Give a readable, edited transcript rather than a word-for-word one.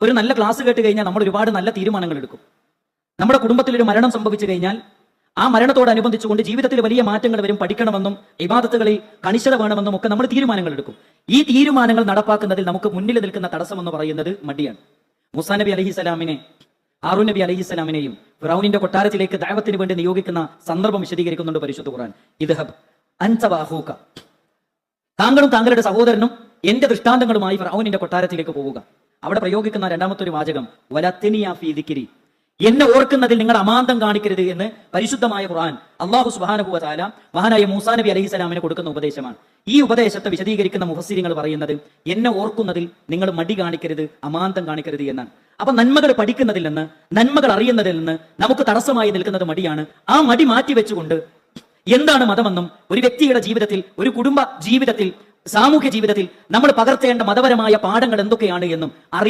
ഒരു നല്ല ക്ലാസ് കേട്ട് കഴിഞ്ഞാൽ നമ്മൾ ഒരുപാട് നല്ല തീരുമാനങ്ങൾ എടുക്കും. നമ്മുടെ കുടുംബത്തിൽ ഒരു മരണം സംഭവിച്ചു കഴിഞ്ഞാൽ ആ മരണത്തോടനുബന്ധിച്ചുകൊണ്ട് ജീവിതത്തിൽ വലിയ മാറ്റങ്ങൾ വരും, പഠിക്കണമെന്നും ഇബാദത്തുകളിൽ കണിശത വേണമെന്നും ഒക്കെ നമ്മൾ തീരുമാനങ്ങൾ എടുക്കും. ഈ തീരുമാനങ്ങൾ നടപ്പാക്കുന്നതിൽ നമുക്ക് മുന്നിൽ നിൽക്കുന്ന തടസ്സം എന്ന് പറയുന്നത് മടിയാണ്. മൂസാ നബി അലൈഹിസ്സലാമിനെ ഹാറൂൻ നബി അലൈഹിസ്സലാമിനെയും ഫിറഔനിന്റെ കൊട്ടാരത്തിലേക്ക് ദഅവത്തിന് വേണ്ടി നിയോഗിക്കുന്ന സന്ദർഭം വിശദീകരിക്കുന്നുണ്ട് പരിശുദ്ധ ഖുർആൻ. ഇദ്ഹബ് അൻത വഅഖൂക, താങ്കളും താങ്കളുടെ സഹോദരനും എന്റെ ദൃഷ്ടാന്തങ്ങളുമായി ഫിറഔനിന്റെ കൊട്ടാരത്തിലേക്ക് പോവുക. അവിടെ പ്രയോഗിക്കുന്ന രണ്ടാമത്തെ ഒരു വാചകം വലത്തിനിയ ഫീ ദിക്രി, എന്നെ ഓർക്കുന്നതിൽ നിങ്ങൾ അമാന്തം കാണിക്കരുത് എന്ന് പരിശുദ്ധമായ ഖുർആൻ അല്ലാഹു സുബ്ഹാനഹു വ തആല മഹാനായ മൂസാ നബി അലൈഹിസ്സലാമിന് കൊടുക്കുന്ന ഉപദേശമാണ്. ഈ ഉപദേശത്തെ വിശദീകരിക്കുന്ന മുഫസ്സിരിങ്ങൾ പറയുന്നത് എന്നെ ഓർക്കുന്നതിൽ നിങ്ങൾ മടി കാണിക്കരുത്, അമാന്തം കാണിക്കരുത് എന്നാണ്. അപ്പൊ നന്മകൾ പഠിക്കുന്നതിൽ നിന്ന്, നന്മകൾ അറിയുന്നതിൽ നിന്ന് നമുക്ക് തടസ്സമായി നിൽക്കുന്നത് മടിയാണ്. ആ മടി മാറ്റി വെച്ചുകൊണ്ട് എന്താണ് മതമെന്നും ഒരു വ്യക്തിയുടെ ജീവിതത്തിൽ, ഒരു കുടുംബ ജീവിതത്തിൽ, സാമൂഹ്യ ജീവിതത്തിൽ നമ്മൾ പകർത്തേണ്ട മതപരമായ പാഠങ്ങൾ എന്തൊക്കെയാണ് എന്നും